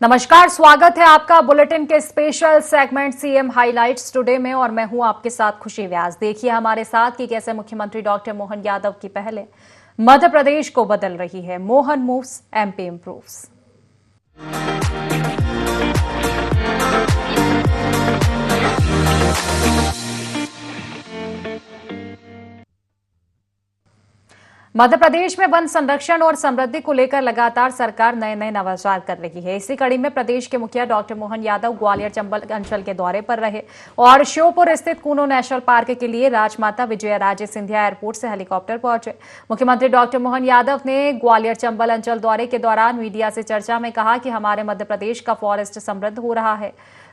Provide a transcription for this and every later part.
नमस्कार, स्वागत है आपका बुलेटिन के special segment CM highlights today में और मैं हूं आपके साथ खुशी व्यास। देखिए हमारे साथ कि कैसे मुख्यमंत्री डॉक्टर मोहन यादव की पहले मध्य प्रदेश को बदल रही है। Mohan moves, MP improves. Madhya Pradesh में वन संरक्षण और समृद्धि को लेकर लगातार सरकार नए नए नवाचार कर रही है। इसी कड़ी में प्रदेश के मुखिया डॉक्टर मोहन यादव ग्वालियर चंबल अंचल के दौरे पर रहे और श्योपुर स्थित कूनो नेशनल पार्क के लिए राजमाता विजया राजे सिंधिया एयरपोर्ट से हेलीकॉप्टर पहुंचे। मुख्यमंत्री डॉक्टर मोहन यादव ने ग्वालियर चंबल अंचल दौरे के दौरान मीडिया से चर्चा में कहा कि हमारे मध्य प्रदेश का फॉरेस्ट समृद्ध हो रहा है।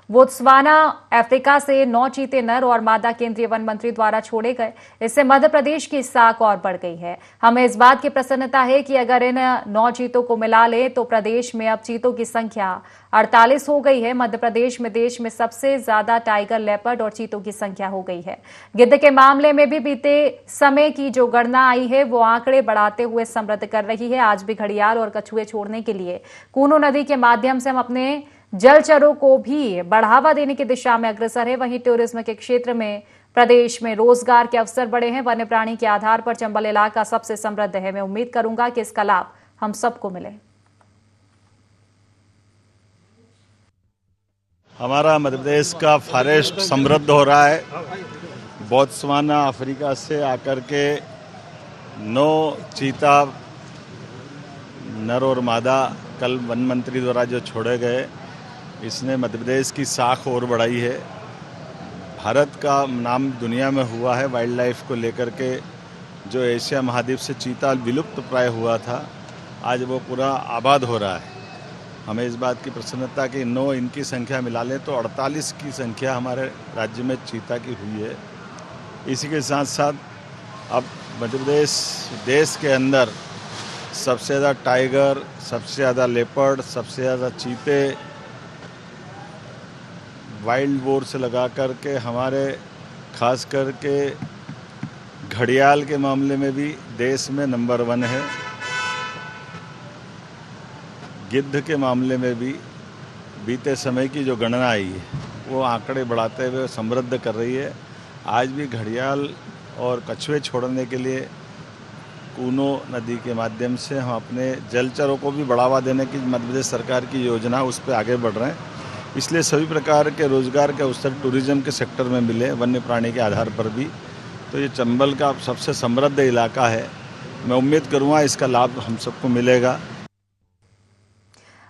बोत्सवाना अफ्रीका से 9 चीते नर और मादा केंद्रीय वन मंत्री द्वारा छोड़े गए। इससे मध्य प्रदेश की साख और बढ़ गई है। हमें इस बात की प्रसन्नता है कि अगर इन 9 चीतों को मिला ले तो प्रदेश में अब चीतों की संख्या 48 हो गई है। मध्य प्रदेश में देश में सबसे ज्यादा टाइगर, लेपर्ड और चीतों की संख्या हो गई है। गिद्ध के मामले में भी बीते समय की जो गणना आई है वो आंकड़े बढ़ाते हुए समृद्ध कर रही है। आज भी घड़ियाल और कछुए छोड़ने के लिए कूनो नदी के माध्यम से हम अपने जलचरों को भी बढ़ावा देने की दिशा में अग्रसर है। वहीं टूरिज्म के क्षेत्र में प्रदेश में रोजगार के अवसर बढ़े हैं। वन्य प्राणी के आधार पर चंबल इलाका सबसे समृद्ध है। मैं उम्मीद करूंगा कि इसका लाभ हम सबको मिले। हमारा मध्य प्रदेश का फॉरेस्ट समृद्ध हो रहा है। बोत्सवाना अफ्रीका से आकर के 9 चीता नर और मादा कल वन मंत्री द्वारा जो छोड़े गए, इसने मध्य प्रदेश की साख और बढ़ाई है। भारत का नाम दुनिया में हुआ है वाइल्ड लाइफ को लेकर के। जो एशिया महाद्वीप से चीता विलुप्त प्राय हुआ था, आज वो पूरा आबाद हो रहा है। हमें इस बात की प्रसन्नता कि 9 इनकी संख्या मिला लें तो 48 की संख्या हमारे राज्य में चीता की हुई है। इसी के साथ साथ अब मध्य प्रदेश देश के अंदर सबसे ज़्यादा टाइगर, सबसे ज़्यादा लेपर्ड, सबसे ज़्यादा चीते वाइल्ड बोर से लगा करके हमारे खास करके घड़ियाल के मामले में भी देश में नंबर 1 है। गिद्ध के मामले में भी बीते समय की जो गणना आई है वो आंकड़े बढ़ाते हुए समृद्ध कर रही है। आज भी घड़ियाल और कछुए छोड़ने के लिए कूनो नदी के माध्यम से हम अपने जलचरों को भी बढ़ावा देने की मध्य प्रदेश सरकार की योजना उस पर आगे बढ़ रहे हैं। इसलिए सभी प्रकार के रोजगार के अवसर टूरिज्म के सेक्टर में मिले, वन्य प्राणी के आधार पर भी। तो ये चंबल का सबसे समृद्ध इलाका है। मैं उम्मीद करूँगा इसका लाभ हम सबको मिलेगा।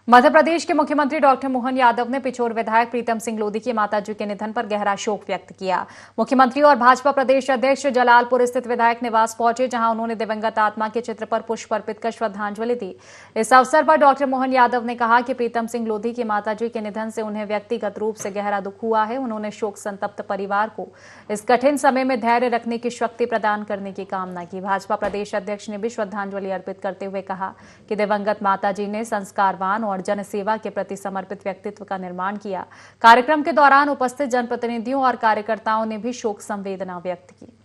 मध्य प्रदेश के मुख्यमंत्री डॉक्टर मोहन यादव ने पिछोर विधायक प्रीतम सिंह लोधी की माताजी के निधन पर गहरा शोक व्यक्त किया। मुख्यमंत्री और भाजपा प्रदेश अध्यक्ष जलालपुर स्थित विधायक निवास पहुंचे, जहां उन्होंने दिवंगत आत्मा के चित्र पर पुष्प अर्पित कर श्रद्धांजलि दी। इस अवसर पर डॉक्टर मोहन यादव ने कहा कि प्रीतम सिंह लोधी की माताजी के निधन से उन्हें व्यक्तिगत रूप से गहरा दुख हुआ है। उन्होंने शोक संतप्त परिवार को इस कठिन समय में धैर्य रखने की शक्ति प्रदान करने की कामना की। भाजपा प्रदेश अध्यक्ष ने भी श्रद्धांजलि अर्पित करते हुए कहा कि दिवंगत माताजी ने संस्कारवान और जनसेवा के प्रति समर्पित व्यक्तित्व का निर्माण किया। कार्यक्रम के दौरान उपस्थित जनप्रतिनिधियों और कार्यकर्ताओं ने भी शोक संवेदना व्यक्त की।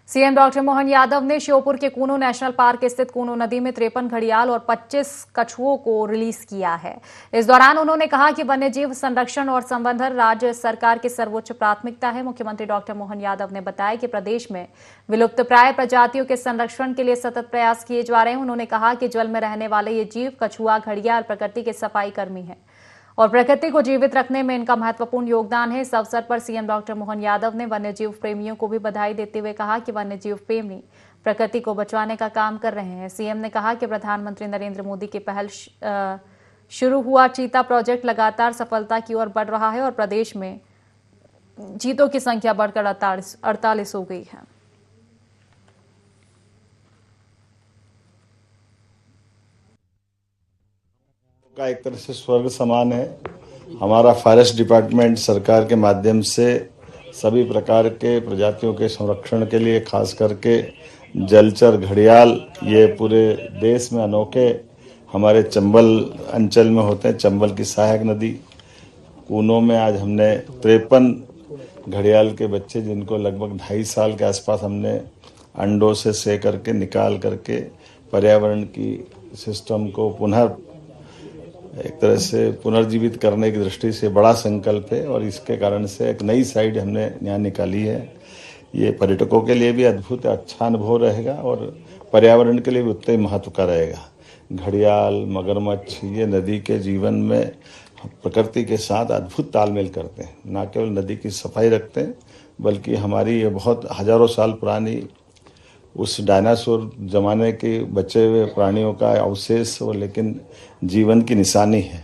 सीएम डॉक्टर मोहन यादव ने श्योपुर के कूनो नेशनल पार्क स्थित कूनो नदी में 53 घड़ियाल और 25 कछुओं को रिलीज किया है। इस दौरान उन्होंने कहा कि वन्यजीव संरक्षण और संवर्धन राज्य सरकार की सर्वोच्च प्राथमिकता है। मुख्यमंत्री डॉक्टर मोहन यादव ने बताया कि प्रदेश में विलुप्तप्राय प्रजातियों के संरक्षण के लिए सतत प्रयास किए जा रहे हैं। उन्होंने कहा कि जल में रहने वाले ये जीव कछुआ, घड़ियाल प्रकृति के सफाई कर्मी हैं और प्रकृति को जीवित रखने में इनका महत्वपूर्ण योगदान है। इस अवसर पर सीएम डॉक्टर मोहन यादव ने वन्यजीव प्रेमियों को भी बधाई देते हुए कहा कि वन्यजीव प्रेमी प्रकृति को बचाने का काम कर रहे हैं। सीएम ने कहा कि प्रधानमंत्री नरेंद्र मोदी की पहल शुरू हुआ चीता प्रोजेक्ट लगातार सफलता की ओर बढ़ रहा है और प्रदेश में चीतों की संख्या बढ़कर 48 हो गई है। का एक तरह से स्वर्ग समान है। हमारा फॉरेस्ट डिपार्टमेंट सरकार के माध्यम से सभी प्रकार के प्रजातियों के संरक्षण के लिए, खास करके जलचर, घड़ियाल, ये पूरे देश में अनोखे हमारे चंबल अंचल में होते हैं। चंबल की सहायक नदी कूनो में आज हमने 53 घड़ियाल के बच्चे जिनको लगभग 2.5 साल के आसपास हमने अंडों से से करके निकाल करके पर्यावरण की सिस्टम को पुनः एक तरह से पुनर्जीवित करने की दृष्टि से बड़ा संकल्प है और इसके कारण से एक नई साइड हमने यहाँ निकाली है। ये पर्यटकों के लिए भी अद्भुत अच्छा अनुभव रहेगा और पर्यावरण के लिए भी उतना ही महत्व का रहेगा। घड़ियाल, मगरमच्छ ये नदी के जीवन में प्रकृति के साथ अद्भुत तालमेल करते हैं। न केवल नदी की सफाई रखते हैं बल्कि हमारी ये बहुत हजारों साल पुरानी उस डायनासोर जमाने के बचे हुए प्राणियों का अवशेष और लेकिन जीवन की निशानी है।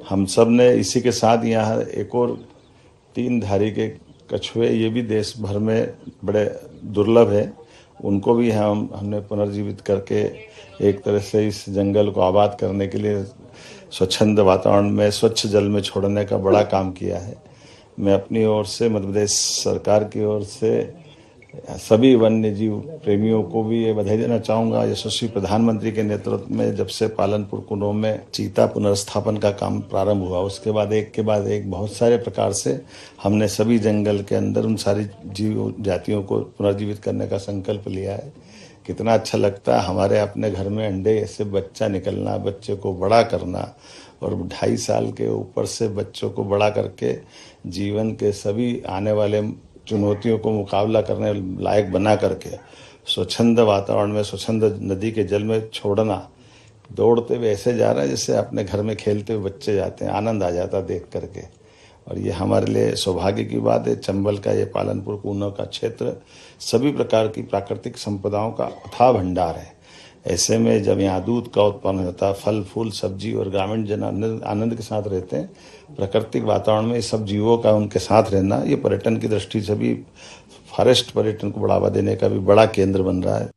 हम सब ने इसी के साथ यहाँ एक और 3 धारी के कछुए, ये भी देश भर में बड़े दुर्लभ है, उनको भी हमने पुनर्जीवित करके एक तरह से इस जंगल को आबाद करने के लिए स्वच्छंद वातावरण में स्वच्छ जल में छोड़ने का बड़ा काम किया है। मैं अपनी ओर से मध्य प्रदेश सरकार की ओर से सभी वन्य जीव प्रेमियों को भी ये बधाई देना चाहूँगा। यशस्वी प्रधानमंत्री के नेतृत्व में जब से पालनपुर कुनों में चीता पुनर्स्थापन का काम प्रारंभ हुआ, उसके बाद एक के बाद एक बहुत सारे प्रकार से हमने सभी जंगल के अंदर उन सारी जीव जातियों को पुनर्जीवित करने का संकल्प लिया है। कितना अच्छा लगता है हमारे अपने घर में अंडे से बच्चा निकलना, बच्चे को बड़ा करना और 2.5 साल के ऊपर से बच्चों को बड़ा करके जीवन के सभी आने वाले चुनौतियों को मुकाबला करने लायक बना करके स्वच्छंद वातावरण में स्वच्छंद नदी के जल में छोड़ना, दौड़ते हुए ऐसे जा रहा है जैसे अपने घर में खेलते हुए बच्चे जाते हैं, आनंद आ जाता देख करके। और ये हमारे लिए सौभाग्य की बात है। चंबल का ये पालनपुर कुनों का क्षेत्र सभी प्रकार की प्राकृतिक संपदाओं का अथाह भंडार है। ऐसे में जब यहाँ दूध का उत्पन्न होता है, फल फूल सब्जी और ग्रामीण जन आनंद के साथ रहते हैं, प्राकृतिक वातावरण में सब जीवों का उनके साथ रहना ये पर्यटन की दृष्टि से भी फॉरेस्ट पर्यटन को बढ़ावा देने का भी बड़ा केंद्र बन रहा है।